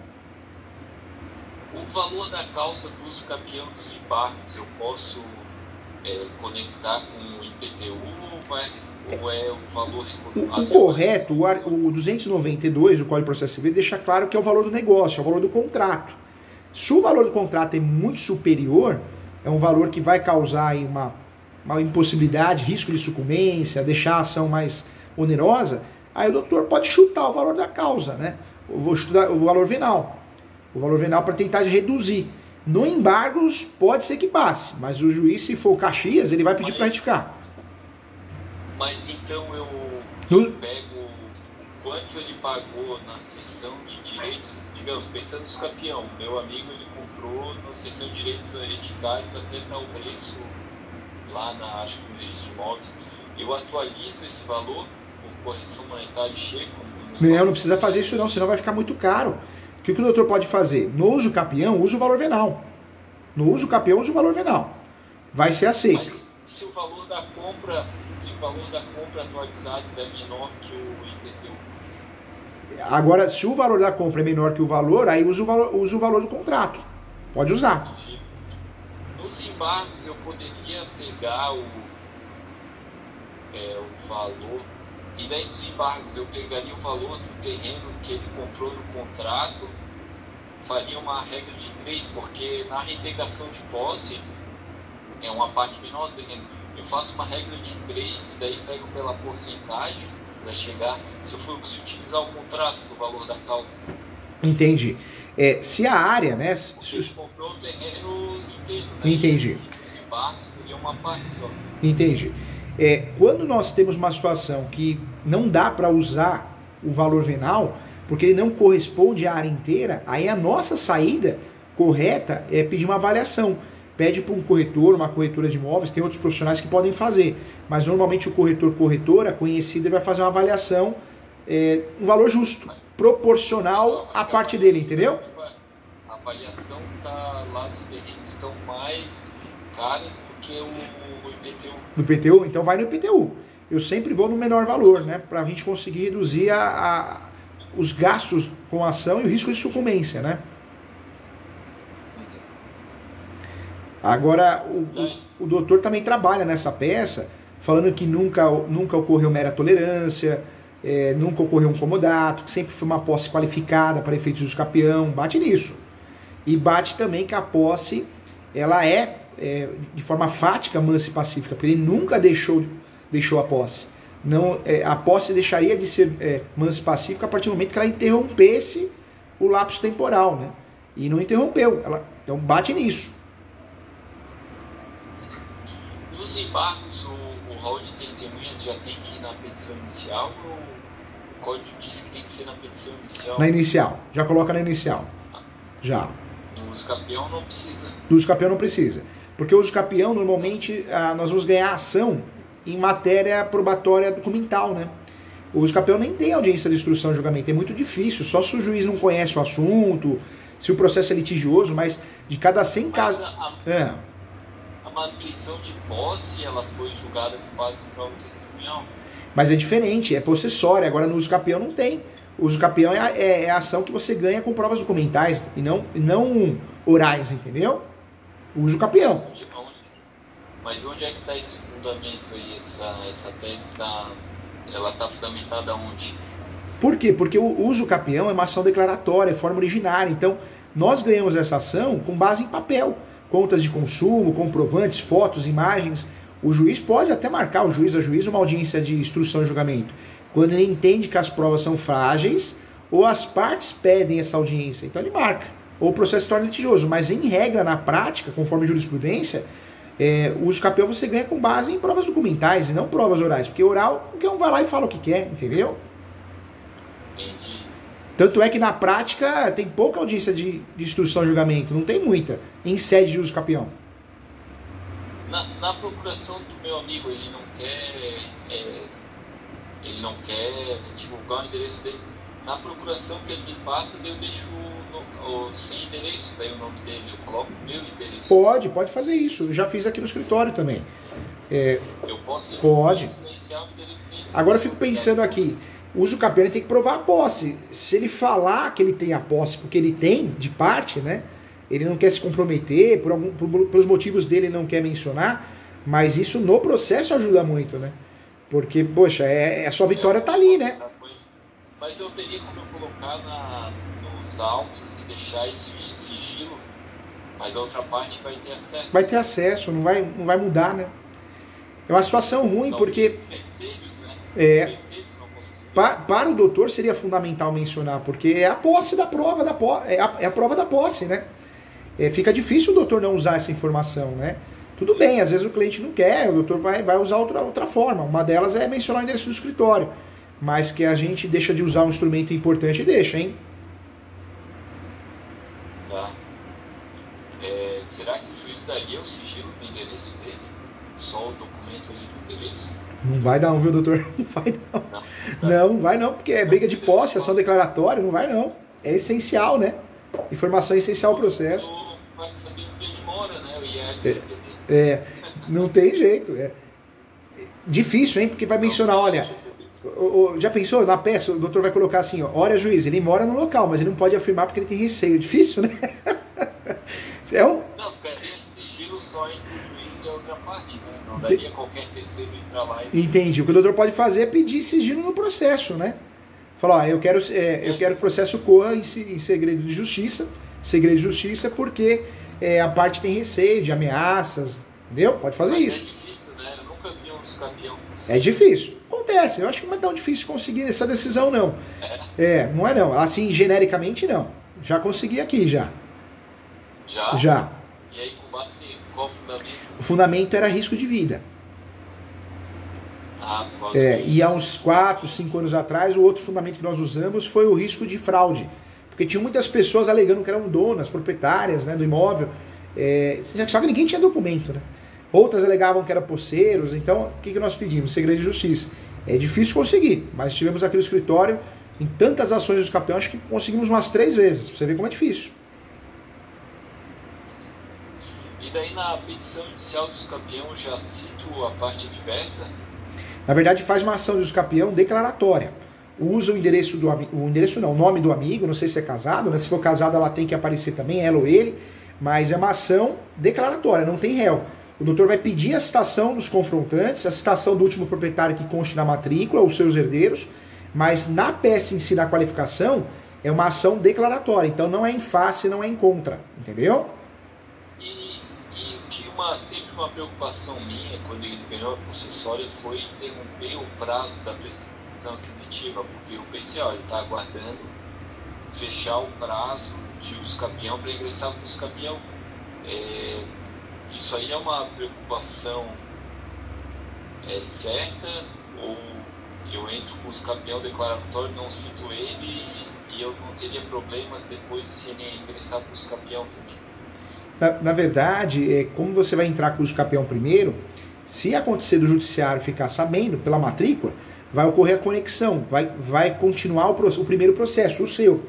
O valor da causa dos capião dos embargos, eu posso conectar com o IPTU ou é o valor... O correto, o 292 do Código de Processo Civil deixa claro que é o valor do negócio, é o valor do contrato. Se o valor do contrato é muito superior, é um valor que vai causar aí uma impossibilidade, risco de sucumbência, deixar a ação mais onerosa, aí o doutor pode chutar o valor da causa, né? Eu vou chutar o valor venal. O valor venal para tentar reduzir. No embargos pode ser que passe, mas o juiz, se for o Caxias, ele vai pedir para retificar. Mas então eu pego o quanto ele pagou na cessão de direitos, digamos, pensando nos campeão, meu amigo ele comprou na cessão de direitos hereditários até tal preço lá acho que no registro de imóveis. Eu atualizo esse valor por correção monetária e chego. Não precisa fazer isso não, senão vai ficar muito caro. O que o doutor pode fazer? No uso capião, usa o valor venal. No uso capião, usa o valor venal. Vai ser aceito. Mas se o valor da compra atualizado é menor que o IPTU? Agora, se o valor da compra é menor que o valor, aí usa o valor do contrato. Pode usar. Nos embargos, eu poderia pegar o valor, e daí nos embargos eu pegaria o valor do terreno que ele comprou no contrato, faria uma regra de 3, porque na reintegração de posse é uma parte menor do terreno. Eu faço uma regra de 3 e daí pego pela porcentagem para chegar, se utilizar o contrato do valor da causa. Entendi. Se a área, né? Ele comprou o terreno inteiro, né? Entendi. Os embargos seria uma parte só. Entendi. Quando nós temos uma situação que não dá para usar o valor venal, porque ele não corresponde à área inteira, aí a nossa saída correta é pedir uma avaliação. pede para um corretor, uma corretora de imóveis, tem outros profissionais que podem fazer, mas normalmente o corretora conhecido, ele vai fazer uma avaliação, um valor justo, proporcional à parte dele, entendeu? A avaliação lá dos terrenos estão mais caras do que o IPTU. No IPTU? Então vai no IPTU. Eu sempre vou no menor valor, né? Para a gente conseguir reduzir os gastos com a ação e o risco de sucumbência, né? Agora, o doutor também trabalha nessa peça, falando que nunca ocorreu mera tolerância, nunca ocorreu um comodato, que sempre foi uma posse qualificada para efeitos de uso capião, bate nisso. E bate também que a posse, ela de forma fática, mansa e pacífica, porque ele nunca deixou a posse. Não, a posse deixaria de ser mansa e pacífica a partir do momento que ela interrompesse o lapso temporal, né? E não interrompeu, então bate nisso. Nos embargos, o rol de testemunhas já tem que ir na petição inicial ou o código diz que tem que ser na petição inicial? Na inicial, já coloca na inicial. Já. No uso capião não precisa? No uso capião não precisa. Porque o uso capião, normalmente, nós vamos ganhar ação em matéria probatória documental, né? O uso capião nem tem audiência de instrução e julgamento, é muito difícil, só se o juiz não conhece o assunto, se o processo é litigioso, mas de cada 100 casos... A manutenção de posse, ela foi julgada com base em prova testemunhal. Mas é diferente, é possessória. Agora no uso capião não tem. O uso capião é a ação que você ganha com provas documentais e não orais, entendeu? O uso capião. Mas onde é que está esse fundamento aí? Essa tese ela está fundamentada onde? Por quê? Porque o uso capião é uma ação declaratória, é forma originária. Então nós ganhamos essa ação com base em papel. Contas de consumo, comprovantes, fotos, imagens. O juiz pode até marcar, a juiz, uma audiência de instrução e julgamento, quando ele entende que as provas são frágeis ou as partes pedem essa audiência. Então ele marca. Ou o processo se torna litigioso. Mas em regra, na prática, conforme a jurisprudência, o uso capião você ganha com base em provas documentais e não provas orais. Porque oral, qualquer um vai lá e fala o que quer, entendeu? Entendi. Tanto é que na prática tem pouca audiência de instrução e julgamento, não tem muita, em sede de uso capião. Na procuração do meu amigo, ele não quer divulgar o endereço dele. Na procuração que ele me passa, eu deixo sem endereço, daí o nome dele, eu coloco o meu endereço. Pode fazer isso, eu já fiz aqui no escritório também. Eu posso silenciar o endereço dele. Agora eu fico pensando aqui, o uso capião ele tem que provar a posse. Se ele falar que ele tem a posse porque ele tem, de parte, né? Ele não quer se comprometer, pelos motivos dele ele não quer mencionar, mas isso no processo ajuda muito, né? Porque, poxa, a sua vitória tá ali, né? Mas eu teria como eu colocar nos autos e deixar isso em sigilo, mas a outra parte vai ter acesso. Vai ter acesso, não vai mudar, né? É uma situação ruim, então, porque... Terceiros, né? Para o doutor seria fundamental mencionar, porque é a posse da prova, é a prova da posse, né? Fica difícil o doutor não usar essa informação, né? Tudo bem, às vezes o cliente não quer, o doutor vai usar outra forma. Uma delas é mencionar o endereço do escritório, mas que a gente deixa de usar um instrumento importante, deixa, hein? Tá. Será que o juiz daria o sigilo do endereço dele? Só o documento ali do endereço? Não vai não, viu, doutor? Não vai não. Não vai não, porque é briga de posse, ação declaratória, não vai não. É essencial, né? Informação é essencial ao processo. Vai saber onde ele mora, né? O IR. Não tem jeito. Difícil, hein? Porque vai mencionar, olha... Já pensou na peça? O doutor vai colocar assim, ó, olha, juiz, ele mora no local, mas ele não pode afirmar porque ele tem receio. Difícil, né? Não, ficaria sigilo só entre o juiz e a outra parte, né? Não daria qualquer terceiro entrar lá e... Entendi. O que o doutor pode fazer é pedir sigilo no processo, né? Falar, ó, eu quero que o processo corra em segredo de justiça, porque a parte tem receio de ameaças, entendeu? Pode fazer isso. É difícil, né? Eu nunca vi um capião. É difícil. Acontece. Eu acho que não é tão difícil conseguir essa decisão, não. Não é não. Assim, genericamente, não. Já consegui aqui, já. Já. E aí, com base em qual fundamento? O fundamento era risco de vida. E há uns 4, 5 anos atrás, o outro fundamento que nós usamos foi o risco de fraude. Porque tinha muitas pessoas alegando que eram donas, proprietárias, né, do imóvel, Só que ninguém tinha documento, né? Outras alegavam que eram posseiros, então o que nós pedimos? Segredo de justiça. É difícil conseguir, mas tivemos aqui no escritório, em tantas ações dos campeões, acho que conseguimos umas 3 vezes, pra você ver como é difícil. E daí na petição inicial dos campeões já cito a parte adversa? Na verdade faz uma ação de usucapião declaratória. Usa o endereço do amigo, o nome do amigo, não sei se é casado, né? Se for casado ela tem que aparecer também, ela ou ele, mas é uma ação declaratória, não tem réu. O doutor vai pedir a citação dos confrontantes, a citação do último proprietário que conste na matrícula, os seus herdeiros, mas na peça em si, na qualificação, é uma ação declaratória, então não é em face, não é em contra, entendeu? E tinha sempre uma preocupação minha, quando ele ganhou a possessória, foi interromper o prazo da prescrição aquisitiva, porque eu pensei, ele está aguardando fechar o prazo de usucapião para ingressar com o usucapião. Isso aí é uma preocupação certa, ou eu entro com o usucapião declaratório, não cito ele e eu não teria problemas depois se ele ingressar com o usucapião também? Na verdade, como você vai entrar com o usucapião primeiro, se acontecer do judiciário ficar sabendo pela matrícula, vai ocorrer a conexão, vai continuar o primeiro processo, o seu.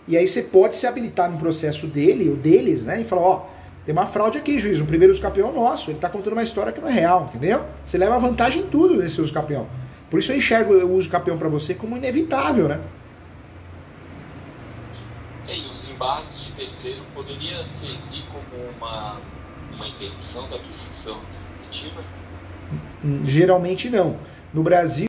E aí você pode se habilitar no processo dele, ou deles, né? E falar, tem uma fraude aqui, juiz, o primeiro usucapião é nosso, ele está contando uma história que não é real, entendeu? Você leva vantagem em tudo nesse usucapião. Por isso eu enxergo o usucapião para você como inevitável, né? E os embargos de terceiro poderia servir como uma interrupção da prescrição definitiva? Geralmente não. No Brasil,